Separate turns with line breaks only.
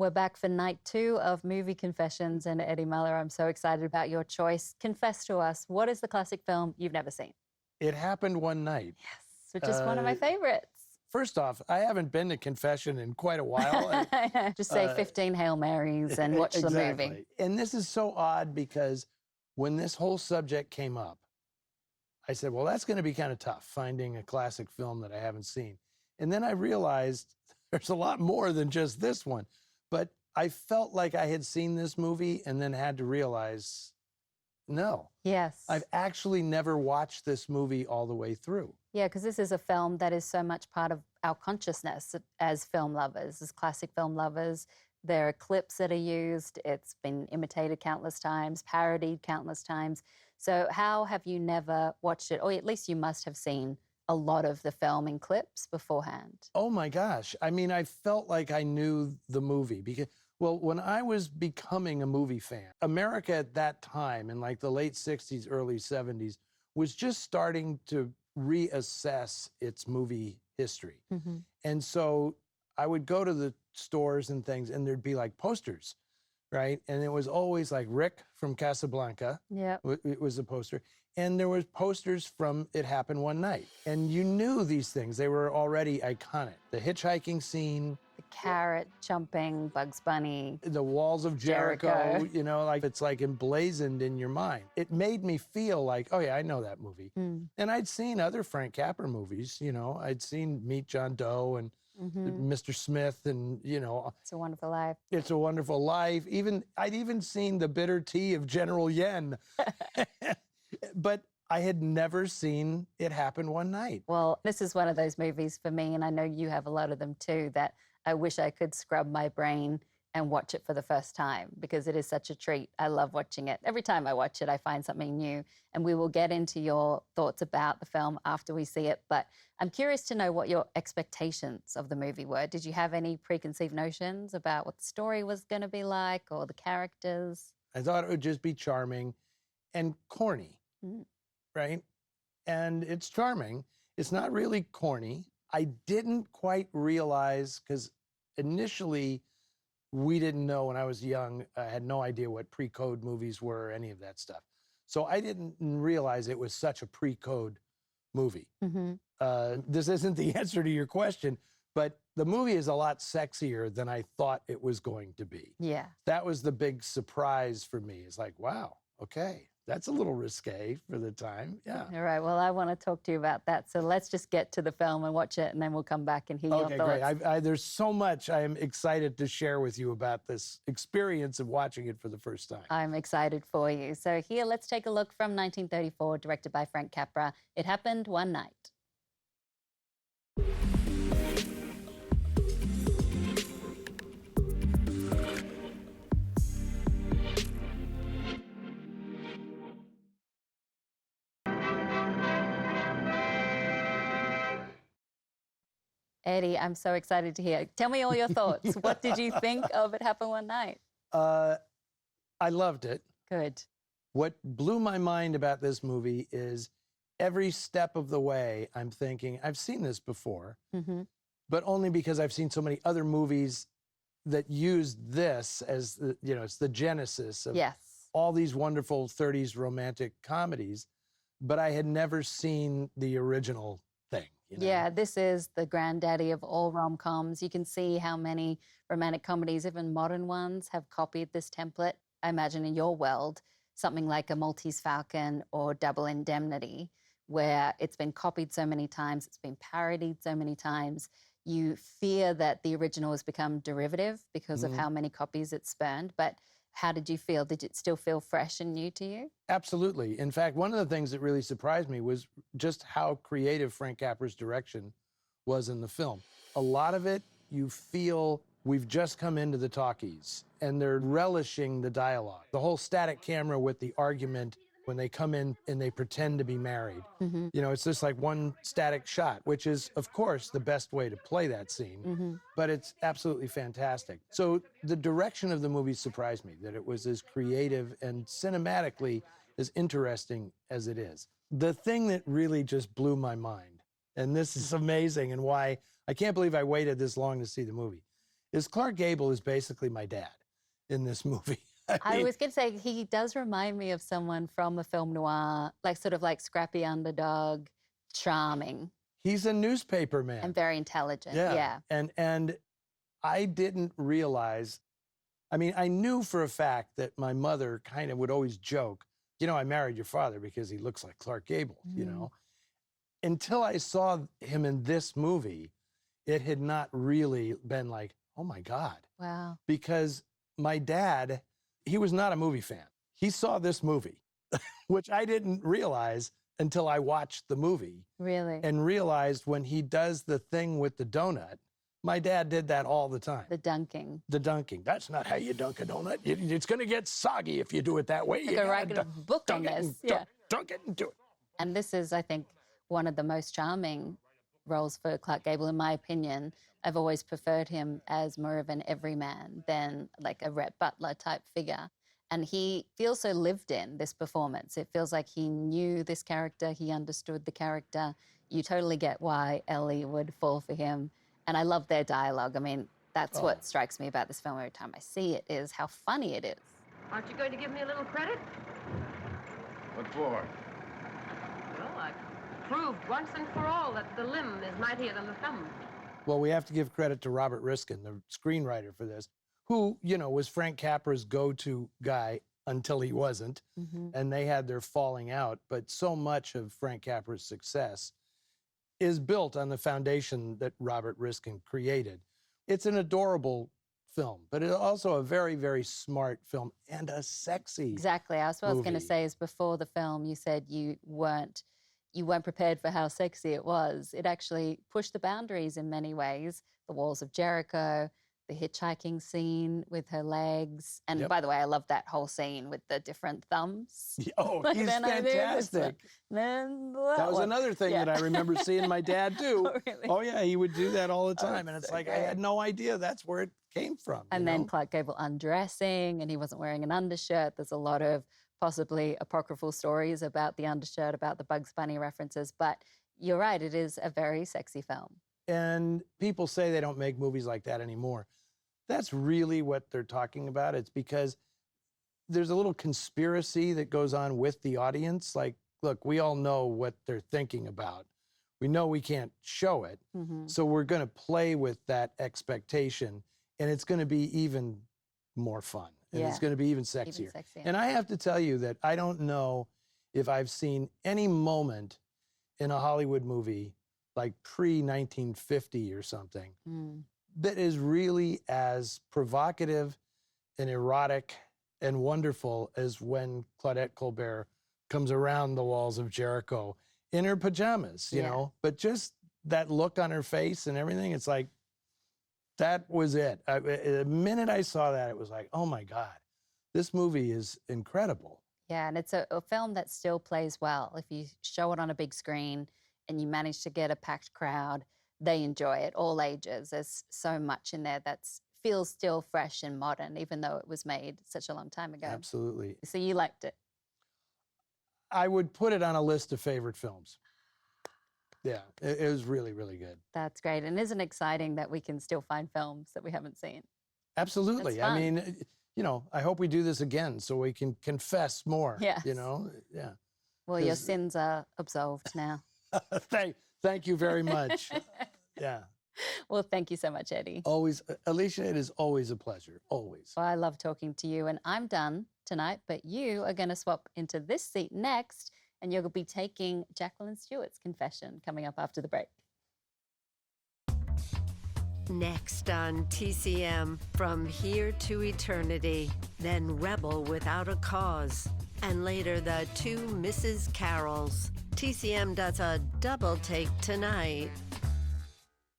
We're back for night 2 of Movie Confessions, and Eddie Muller, I'm so excited about your choice. Confess to us, what is the classic film you've never seen?
It Happened One Night.
Yes, which is one of my favorites.
First off, I haven't been to confession in quite a while.
Just say 15 Hail Marys and watch the movie.
And this is so odd because when this whole subject came up, I said, well, that's going to be kind of tough, finding a classic film that I haven't seen. And then I realized there's a lot more than just this one. But I felt like I had seen this movie and then had to realize, no.
Yes.
I've actually never watched this movie all the way through.
Yeah, because this is a film that is so much part of our consciousness as film lovers, as classic film lovers. There are clips that are used. It's been imitated countless times, parodied countless times. So how have you never watched it? Or at least you must have seen a lot of the film in clips beforehand.
Oh my gosh. I mean, I felt like I knew the movie because, well, when I was becoming a movie fan, America at that time, in like the late 60s, early 70s, was just starting to reassess its movie history.
Mm-hmm.
And so I would go to the stores and things, and there'd be like posters, right? And it was always like Rick from Casablanca.
Yeah.
It was a poster. And there was posters from It Happened One Night. And you knew these things. They were already iconic. The hitchhiking scene.
The carrot jumping, Bugs Bunny.
The walls of Jericho. You know, like it's like emblazoned in your mind. It made me feel like, oh yeah, I know that movie.
Mm.
And I'd seen other Frank Capra movies, you know. I'd seen Meet John Doe and Mr. Smith and, you know.
It's a Wonderful Life.
It's a Wonderful Life. I'd even seen The Bitter Tea of General Yen. But I had never seen It Happen One Night.
Well, this is one of those movies for me, and I know you have a lot of them too, that I wish I could scrub my brain and watch it for the first time because it is such a treat. I love watching it. Every time I watch it, I find something new. And we will get into your thoughts about the film after we see it. But I'm curious to know what your expectations of the movie were. Did you have any preconceived notions about what the story was going to be like or the characters?
I thought it would just be charming and corny. Right? And it's charming. It's not really corny. I didn't quite realize, because initially we didn't know when I was young, I had no idea what pre-code movies were or any of that stuff. So I didn't realize it was such a pre-code movie. This isn't the answer to your question, but the movie is a lot sexier than I thought it was going to be.
Yeah.
That was the big surprise for me. It's like, wow, okay. That's a little risque for the time, yeah.
All right, well, I want to talk to you about that. So let's just get to the film and watch it, and then we'll come back and hear your thoughts.
Okay, great. There's so much I am excited to share with you about this experience of watching it for the first time.
I'm excited for you. So here, let's take a look from 1934, directed by Frank Capra. It Happened One Night. Eddie, I'm so excited to hear. Tell me all your thoughts. What did you think of It Happened One Night?
I loved it.
Good.
What blew my mind about this movie is every step of the way I'm thinking, I've seen this before, but only because I've seen so many other movies that used this as, it's the genesis of all these wonderful 30s romantic comedies, but I had never seen the original thing. You know?
Yeah, this is the granddaddy of all rom-coms. You can see how many romantic comedies, even modern ones, have copied this template. I imagine in your world, something like A Maltese Falcon or Double Indemnity, where it's been copied so many times, it's been parodied so many times. You fear that the original has become derivative because of how many copies it's spurned. But how did you feel? Did it still feel fresh and new to you?
Absolutely. In fact, one of the things that really surprised me was just how creative Frank Capra's direction was in the film. A lot of it, you feel we've just come into the talkies and they're relishing the dialogue. The whole static camera with the argument when they come in and they pretend to be married. It's just like one static shot, which is, of course, the best way to play that scene, but it's absolutely fantastic. So the direction of the movie surprised me, that it was as creative and cinematically as interesting as it is. The thing that really just blew my mind, and this is amazing and why I can't believe I waited this long to see the movie, is Clark Gable is basically my dad in this movie.
I
mean,
was going to say, he does remind me of someone from a film noir, like sort of like scrappy underdog, charming.
He's a newspaper man.
And very intelligent, yeah.
And I didn't realize, I mean, I knew for a fact that my mother kind of would always joke, you know, I married your father because he looks like Clark Gable, you know? Until I saw him in this movie, it had not really been like, oh my God.
Wow.
Because my dad, he was not a movie fan. He saw this movie, which I didn't realize until I watched the movie.
Really?
And realized when he does the thing with the donut, my dad did that all the time.
The dunking.
The dunking. That's not how you dunk a donut. It's going to get soggy if you do it that way.
Like I write a book on this. Yeah.
Dunk it and do it.
And this is, I think, one of the most charming roles for Clark Gable, in my opinion. I've always preferred him as more of an everyman than like a Rhett Butler type figure. And he feels so lived in, this performance. It feels like he knew this character, he understood the character. You totally get why Ellie would fall for him. And I love their dialogue. I mean, that's what strikes me about this film every time I see it, is how funny it is.
Aren't you going to give me a little credit?
What for?
Well, I've proved once and for all that the limb is mightier than the thumb.
Well, we have to give credit to Robert Riskin, the screenwriter for this, who, you know, was Frank Capra's go-to guy until he wasn't. And they had their falling out. But so much of Frank Capra's success is built on the foundation that Robert Riskin created. It's an adorable film, but it's also a very, very smart film and a sexy
Exactly. That's what I was going to
movie.
say, is before the film, you said you weren't prepared for how sexy it was. It actually pushed the boundaries in many ways. The Walls of Jericho, the hitchhiking scene with her legs. And by the way, I love that whole scene with the different thumbs.
Oh,
Like,
he's
then I do this
fantastic.
one, then
That was
one.
another thing that I remember seeing my dad do.
Oh, really?
Oh, yeah, he would do that all the time. And
it's
it's
so
like, I
great.
had no idea that's where it came from.
And
you
then
know?
Clark Gable undressing, and he wasn't wearing an undershirt. There's a lot of possibly apocryphal stories about the undershirt, about the Bugs Bunny references. But you're right, it is a very sexy film.
And people say they don't make movies like that anymore. That's really what they're talking about. It's because there's a little conspiracy that goes on with the audience. Like, look, we all know what they're thinking about. We know we can't show it. So we're going to play with that expectation, and it's going to be even more fun. And it's going to be even sexier.
Even sexier.
And I have to tell you that I don't know if I've seen any moment in a Hollywood movie like pre-1950 or something that is really as provocative and erotic and wonderful as when Claudette Colbert comes around the walls of Jericho in her pajamas, you know? But just that look on her face and everything, it's like, that was it. The minute I saw that, it was like, oh my God, this movie is incredible.
Yeah, and it's a film that still plays well. If you show it on a big screen and you manage to get a packed crowd, they enjoy it, all ages. There's so much in there that feels still fresh and modern, even though it was made such a long time ago.
Absolutely.
So you liked it?
I would put it on a list of favorite films. Yeah, it was really, really good.
That's great. And isn't it exciting that we can still find films that we haven't seen?
Absolutely.
That's
I
fun.
mean, you know, I hope we do this again so we can confess more.
Yes.
You know, yeah.
Well, your
'Cause-
sins are absolved now.
Thank you very much. Yeah.
Well, thank you so much, Eddie.
Always, Alicia, it is always a pleasure. Always.
Well, I love talking to you, and I'm done tonight, but you are going to swap into this seat next, and you'll be taking Jacqueline Stewart's confession coming up after the break.
Next on TCM, From Here to Eternity, then Rebel Without a Cause, and later the two Mrs. Carols. TCM does a double take tonight.